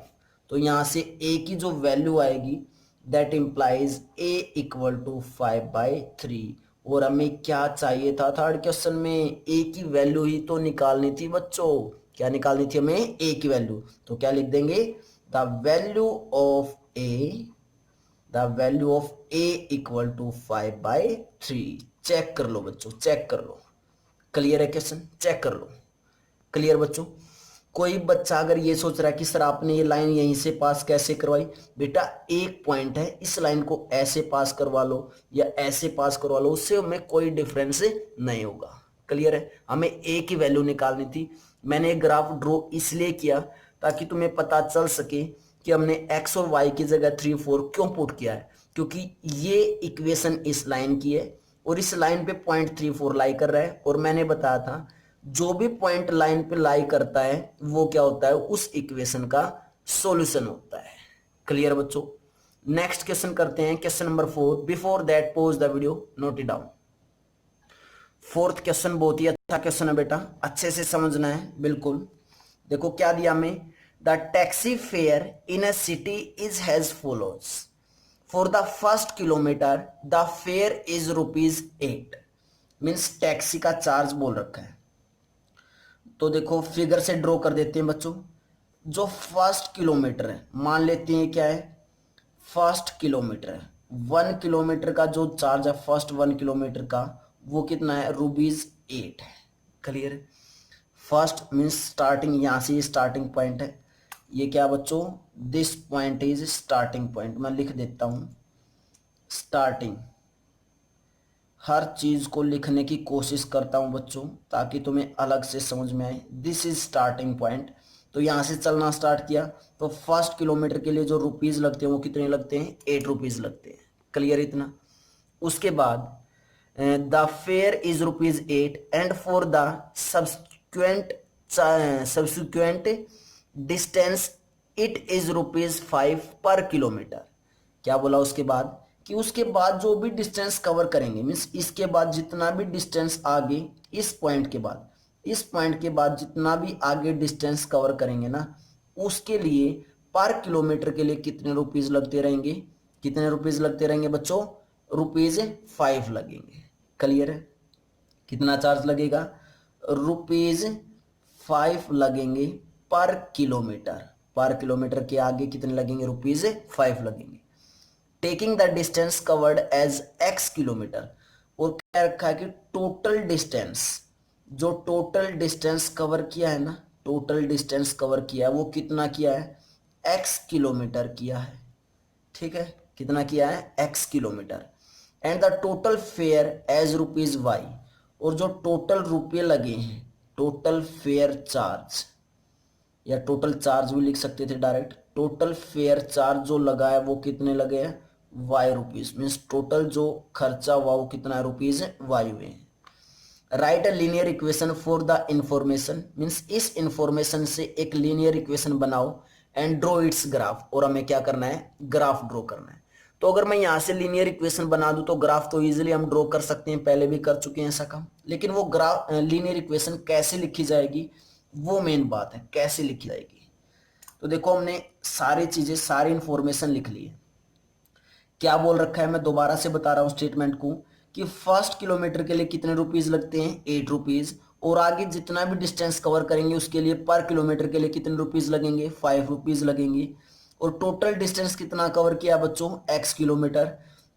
तो यहां से a की जो वैल्यू आएगी that implies a equal to 5/3। और हमें क्या चाहिए था थर्ड क्वेश्चन में, a की वैल्यू ही तो निकालनी थी बच्चों। क्या निकालनी थी हमें, a की वैल्यू। तो क्या लिख देंगे, the value of a equal to 5/3। Check कर लो बच्चों, चेक कर लो। क्लियर है क्वेश्चन, चेक कर लो। क्लियर बच्चों। कोई बच्चा अगर ये सोच रहा है कि सर आपने ये लाइन यहीं से पास कैसे करवाई, बेटा एक पॉइंट है, इस लाइन को ऐसे पास करवा लो या ऐसे पास करवा लो, उससे हमें कोई डिफरेंस नहीं होगा। क्लियर है, हमें a की वैल्यू निकालनी थी। मैंने एक ग्राफ ड्रॉ इसलिए किया ताकि तुम्हें पता चल सके कि हमने x और y की जगह 3 4 क्यों पुट किया है, क्योंकि ये इक्वेशन इस लाइन की है और इस लाइन पे पॉइंट 3 4 लाई कर रहा है। और मैंने बताया था जो भी पॉइंट लाइन पे लाई करता है वो क्या होता है, उस इक्वेशन का सॉल्यूशन होता है। क्लियर बच्चों। नेक्स्ट क्वेश्चन करते हैं, question number 4। Before that pause the video, note it down. Fourth question बहुत ही अच्छा क्वेश्चन है बेटा, अच्छे से समझना है बिल्कुल। देखो क्या दिया हमें, the taxi fair in a city is has follows. For the first kilometre the fair is ₹8, means taxi का चार्ज बोल रखा है। तो देखो फिगर से ड्रॉ कर देते हैं बच्चों। जो फर्स्ट किलोमीटर है, मान लेते हैं क्या है, फर्स्ट किलोमीटर है, 1 किलोमीटर का जो चार्ज है फर्स्ट 1 किलोमीटर का वो कितना है, ₹8 है। क्लियर। फर्स्ट मीन्स स्टार्टिंग, यहां से स्टार्टिंग पॉइंट है। ये क्या बच्चों, this point is starting point. मैं लिख देता हूं स्टार्टिंग, हर चीज को लिखने की कोशिश करता हूं बच्चों ताकि तुम्हें अलग से समझ में आए। This is starting point. तो यहां से चलना स्टार्ट किया तो फर्स्ट किलोमीटर के लिए जो रुपीज लगते हैं वो कितने लगते हैं, ₹8 लगते हैं। क्लियर इतना। उसके बाद the fair is ₹8 and for the subsequent distance it is ₹5 पर किलोमीटर। क्या बोला उसके बाद, कि उसके बाद जो भी डिस्टेंस कवर करेंगे, मीन्स इसके बाद जितना भी डिस्टेंस आगे, इस पॉइंट के बाद, इस पॉइंट के बाद जितना भी आगे डिस्टेंस कवर करेंगे ना, उसके लिए पर किलोमीटर के लिए कितने रुपीज लगते रहेंगे, कितने रुपीज लगते रहेंगे बच्चों, ₹5 लगेंगे। क्लियर है, कितना चार्ज लगेगा, ₹5 लगेंगे पर किलोमीटर। पर किलोमीटर के आगे कितने लगेंगे, ₹5 लगेंगे। Taking the distance covered as x kilometre. और क्या रखा है कि टोटल डिस्टेंस, जो टोटल डिस्टेंस कवर किया है ना, टोटल डिस्टेंस कवर किया है वो कितना किया है, x किलोमीटर किया है। ठीक है, कितना किया है, x kilometre. And the total fare as ₹y। और जो टोटल रुपये लगे हैं, टोटल फेयर चार्ज या टोटल चार्ज भी लिख सकते थे डायरेक्ट, टोटल फेयर चार्ज जो लगा है वो कितने लगे हैं, ₹y, मीन्स टोटल जो खर्चा हुआ वो कितना ₹y हुए हैं। Right a linear equation for the information, means इस इंफॉर्मेशन से एक लीनियर इक्वेशन बनाओ एंड ड्रॉ इट्स ग्राफ। और हमें क्या करना है, ग्राफ ड्रॉ करना है। तो अगर मैं यहाँ से लीनियर इक्वेशन बना दूं तो ग्राफ तो इजीली हम ड्रॉ कर सकते हैं, पहले भी कर चुके हैं ऐसा काम। लेकिन वो ग्राफ लीनियर इक्वेशन कैसे लिखी जाएगी वो मेन बात है, कैसे लिखी जाएगी। तो देखो हमने सारी चीजें, सारी इंफॉर्मेशन लिख ली है। क्या बोल रखा है, मैं दोबारा से बता रहा हूँ स्टेटमेंट को, कि फर्स्ट किलोमीटर के लिए कितने रुपीज लगते हैं, 8 रुपीज, और आगे जितना भी डिस्टेंस कवर करेंगे उसके लिए पर किलोमीटर के लिए कितने रुपीज लगेंगे, 5 रुपीज लगेंगे। और टोटल डिस्टेंस कितना कवर किया बच्चों, x किलोमीटर।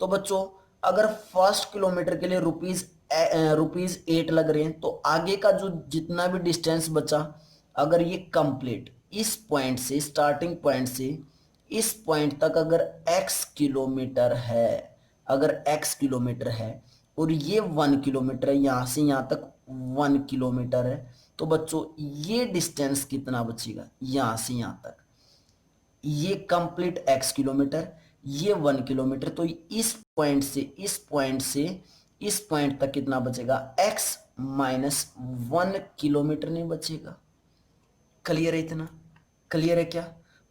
तो बच्चों अगर फर्स्ट किलोमीटर के लिए रुपीज 8 लग रहे हैं, तो आगे का जो जितना भी डिस्टेंस बचा, अगर ये कंप्लीट इस पॉइंट से, स्टार्टिंग पॉइंट से इस पॉइंट तक अगर x किलोमीटर है, अगर x किलोमीटर है और ये 1 किलोमीटर है, यहां से यहां तक 1 किलोमीटर है, तो बच्चों ये डिस्टेंस कितना बचेगा, यहां से यहां तक ये कंप्लीट x किलोमीटर, ये 1 किलोमीटर, तो इस पॉइंट से इस पॉइंट से इस पॉइंट तक कितना बचेगा, x माइनस 1 किलोमीटर नहीं बचेगा। क्लियर है, इतना क्लियर है क्या।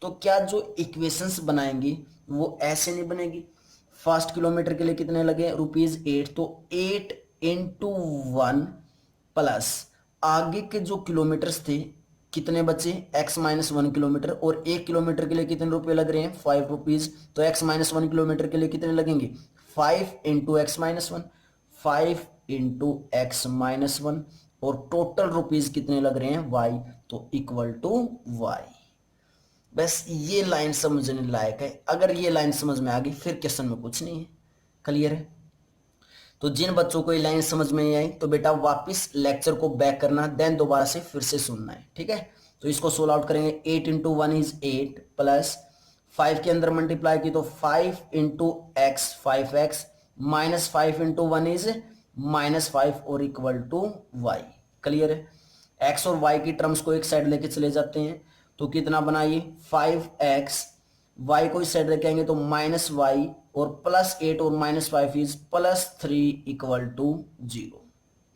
तो क्या जो इक्वेशंस बनाएंगी वो ऐसे नहीं बनेगी, फर्स्ट किलोमीटर के लिए कितने लगे रुपीज 8, तो 8 इंटू 1 प्लस आगे के जो किलोमीटर्स थे कितने बचे, x माइनस 1 किलोमीटर, और 1 किलोमीटर के लिए कितने रुपए लग रहे हैं, 5 रुपीज, तो x माइनस 1 किलोमीटर के लिए कितने लगेंगे, 5 into x minus 1, 5 into x minus 1, और टोटल रुपीज कितने लग रहे हैं, y, तो इक्वल टू y। बस ये लाइन समझने लायक है, अगर ये लाइन समझ में आ गई फिर क्वेश्चन में कुछ नहीं है। क्लियर है। तो जिन बच्चों को ये लाइन समझ में नहीं आई तो बेटा वापस लेक्चर को बैक करना, देन दोबारा से फिर से सुनना है, ठीक है। तो इसको सोल्व आउट करेंगे, 8 इंटू 1 इज 8 प्लस 5 के अंदर मल्टीप्लाई की तो 5 into x 5x minus 5 into 1 is minus 5 और इक्वल टू y। क्लियर है। x और y की टर्म्स को एक साइड लेके चले जाते हैं तो कितना बनाइए, 5x, y को इस साइड लेके आएंगे तो माइनस वाई, और प्लस 8 और minus 5 is plus 3 equal to 0।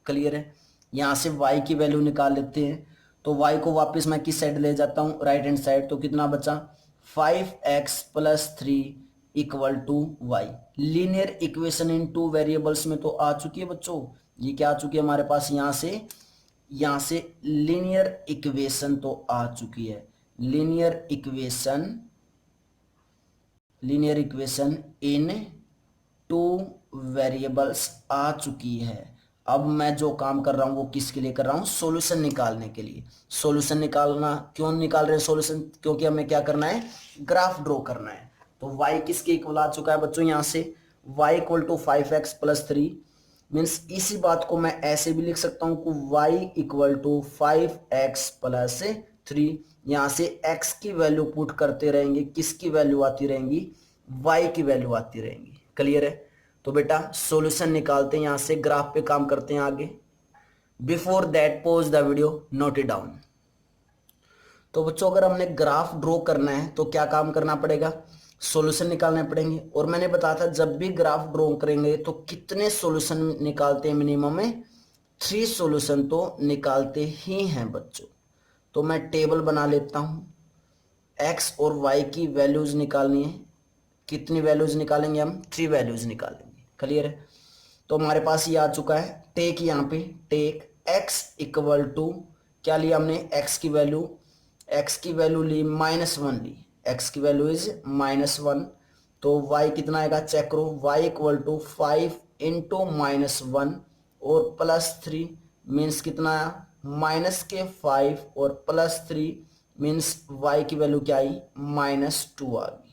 Clear है। यहां से y की वैल्यू निकाल लेते हैं, तो y को वापस मैं किस साइड ले जाता हूं, राइट हैंड साइड, तो कितना बचा 5x plus 3 equal to y। Linear equation in 2 variables में तो आ चुकी है बच्चों, ये क्या आ चुकी है हमारे पास, यहां से लीनियर इक्वेशन तो आ चुकी है, लीनियर इक्वेशन इन 2 वेरिएबल्स आ चुकी है। अब मैं जो काम कर रहा हूं वो किसके लिए कर रहा हूं, सॉल्यूशन निकालने के लिए। सॉल्यूशन निकालना, क्यों निकाल रहे हैं सॉल्यूशन, क्योंकि हमें क्या करना है, ग्राफ ड्रॉ करना है। तो y किसके इक्वल आ चुका है बच्चों, यहां से y equal to 5x plus 3, means इसी बात को मैं ऐसे भी लिख सकता हूं कि y equal to 5x plus 3। यहां से x की वैल्यू पुट करते रहेंगे, किसकी वैल्यू आती रहेंगी, y की वैल्यू आती रहेंगी। क्लियर है। तो बेटा सॉल्यूशन निकालते हैं, यहां से ग्राफ पे काम करते हैं आगे। Before that pause the video, note it down. तो बच्चों अगर हमने ग्राफ ड्रॉ करना है तो क्या काम करना पड़ेगा, सॉल्यूशन निकालने पड़ेंगे। और मैंने बताया था जब भी ग्राफ ड्रॉ करेंगे तो कितने सॉल्यूशन निकालते हैं, मिनिमम में 3 सॉल्यूशन तो निकालते ही हैं बच्चों। तो मैं टेबल बना लेता हूं, x और y की वैल्यूज निकालनी है, कितनी वैल्यूज निकालेंगे हम, 3 वैल्यूज निकालेंगे। क्लियर है। तो हमारे पास ये आ चुका है, टेक यहाँ पे टेक x इक्वल टू क्या लिया हमने, x की वैल्यू ली -1 ली, x की वैल्यू इज -1, तो y कितना आएगा चेक करो, y इक्वल टू 5 इंटू -1 और प्लस 3 मीन्स कितना आया, माइनस के 5 और प्लस 3 मीन्स y की वैल्यू क्या आई, -2 आ गई।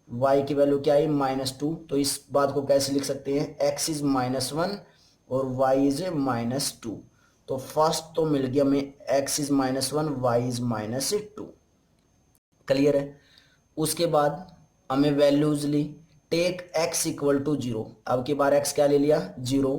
y की वैल्यू क्या आई, -2। तो इस बात को कैसे लिख सकते हैं, x इज -1 और y इज -2। तो फर्स्ट तो मिल गया हमें, x is -1, y is -2। Clear है। उसके बाद हमें वैल्यूज ली, टेक x इक्वल टू 0, अब की बार x क्या ले लिया, 0,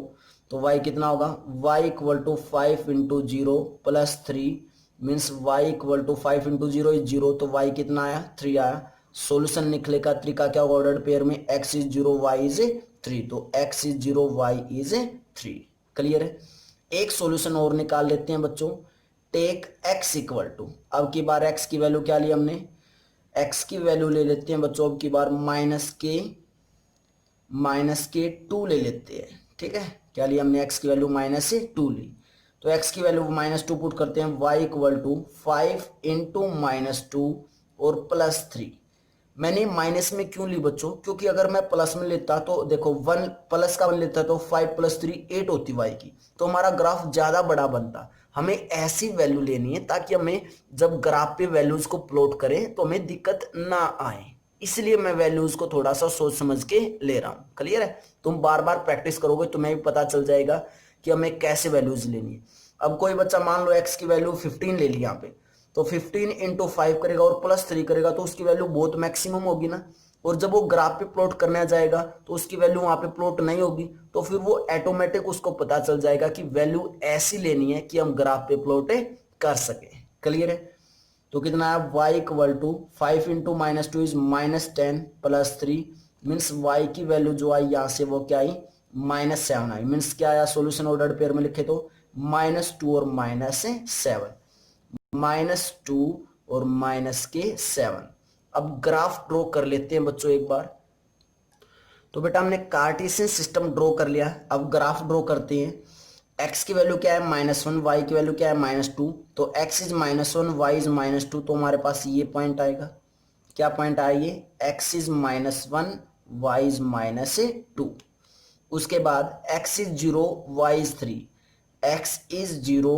तो y कितना होगा, y equal to 5 into 0 plus 3 means y equal to 5 into 0 is 0, तो y कितना आया, 3 आया। सॉल्यूशन निकले का तरीका क्या होगा, ऑर्डर्ड पेयर में x इज 0 y इज 3, तो x is 0 y is 3। Clear है। एक सॉल्यूशन और निकाल लेते हैं बच्चों, टेक x इक्वल टू, अब की बार x की वैल्यू क्या ली हमने, x की वैल्यू ले लेते हैं बच्चों अब की बार -k माइनस के 2 ले लेते हैं, ठीक है। क्या लिया हमने, x की वैल्यू माइनस से 2 ली, तो x की वैल्यू -2 पुट करते हैं, y इक्वल टू 5 इंटू -2 और +3। मैंने माइनस में क्यों ली बच्चों, क्योंकि अगर मैं प्लस में लेता तो देखो 1 प्लस का 1 लेता तो 5 + 3 8 होती y की, तो हमारा ग्राफ ज्यादा बड़ा बनता। हमें ऐसी वैल्यू लेनी है ताकि हमें जब ग्राफ पे वैल्यूज को प्लॉट करें तो हमें दिक्कत ना आए, इसलिए मैं वैल्यूज को थोड़ा सा सोच समझ के ले रहा हूं। क्लियर है, तुम बार बार प्रैक्टिस करोगे तुम्हें भी पता चल जाएगा कि हमें कैसे वैल्यूज लेनी है। अब कोई बच्चा मान लो x की वैल्यू 15 ले ली यहाँ पे, तो 15 इंटू 5 करेगा और +3 करेगा तो उसकी वैल्यू बहुत मैक्सिमम होगी ना, और जब वो ग्राफ पे प्लॉट करने जाएगा तो उसकी वैल्यू वहां पे प्लॉट नहीं होगी, तो फिर वो ऑटोमेटिक उसको पता चल जाएगा कि वैल्यू ऐसी लेनी है कि हम ग्राफ पे प्लॉट कर सके। क्लियर है, तो कितना है, y equal to 5 into -2 is -10 +3 means y की वैल्यू जो आई यहाँ से वो क्या आई, -7 आई। मीन्स क्या आया, सोल्यूशन ऑर्डर पेयर में लिखे तो -2 और -7, -2 और -7। अब ग्राफ ड्रॉ कर लेते हैं बच्चों एक बार। तो बेटा हमने कार्टेशियन सिस्टम ड्रॉ कर लिया, अब ग्राफ ड्रॉ करते हैं। x की वैल्यू क्या है -1, y की वैल्यू क्या है -2, तो x इज -1 y इज -2, तो हमारे पास ये पॉइंट आएगा। क्या पॉइंट आएगी, x इज -1 y इज -2। उसके बाद x is 0 y is 3, x is 0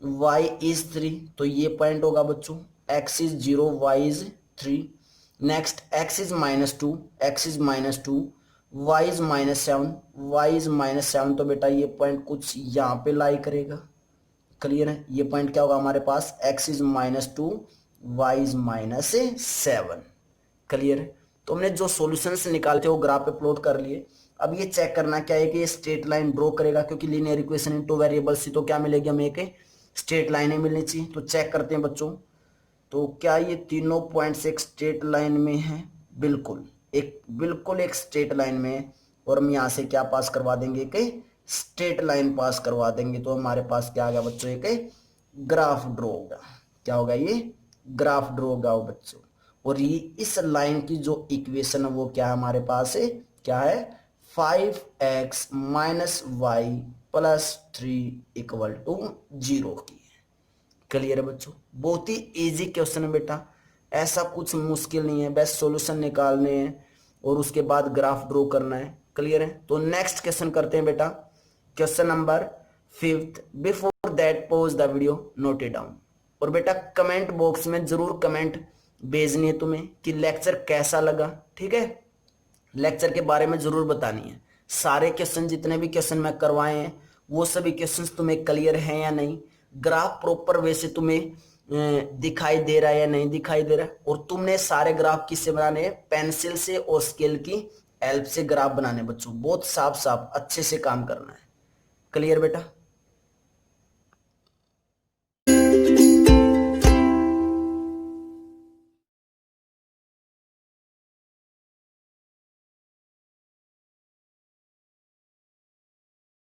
y is 3, तो ये पॉइंट होगा बच्चों, x is 0 y is 3। Next x is -2, x is -2, y is -7, y is -7, तो बेटा ये पॉइंट कुछ यहाँ पे लाई करेगा। क्लियर है, ये पॉइंट क्या होगा हमारे पास, x is -2 y is -7। Clear है, तो हमने जो सॉल्यूशंस निकाले थे वो ग्राफ पे प्लॉट कर लिए। अब ये चेक करना क्या है कि ये स्ट्रेट लाइन ड्रॉ करेगा, क्योंकि लीनियर इक्वेशन इन 2 वेरिएबल्स थी, तो क्या मिलेगी हमें, एक स्ट्रेट लाइनें मिलनी चाहिए। तो चेक करते हैं बच्चों, तो क्या ये तीनों पॉइंट्स एक स्ट्रेट लाइन में है, बिल्कुल एक स्ट्रेट लाइन में है, और हम यहाँ से क्या पास करवा देंगे, एक स्ट्रेट लाइन पास करवा देंगे, तो हमारे पास क्या आ गया बच्चों, एक ग्राफ ड्रॉ होगा। क्या होगा, ये ग्राफ ड्रॉ होगा बच्चों। और ये इस लाइन की जो इक्वेशन है वो क्या है हमारे पास है, क्या है, 5x - y + 3 = 0 की। क्लियर है बच्चों, बहुत ही इजी क्वेश्चन है बेटा, ऐसा कुछ मुश्किल नहीं है, बस सॉल्यूशन निकालने हैं और उसके बाद ग्राफ ड्रॉ करना है। क्लियर है, तो नेक्स्ट क्वेश्चन करते हैं बेटा, question number 5। Before that pause the video, note it down. और बेटा कमेंट बॉक्स में जरूर कमेंट भेजनी है तुम्हें कि लेक्चर कैसा लगा, ठीक है, लेक्चर के बारे में जरूर बतानी है। सारे क्वेश्चन, जितने भी क्वेश्चन मैं करवाए हैं वो सभी क्वेश्चंस तुम्हें क्लियर हैं या नहीं, ग्राफ प्रॉपर वे से तुम्हें दिखाई दे रहा है या नहीं दिखाई दे रहा है, और तुमने सारे ग्राफ किससे बनाने हैं, पेंसिल से और स्केल की हेल्प से ग्राफ बनाने बच्चों, बहुत साफ साफ अच्छे से काम करना है। क्लियर बेटा।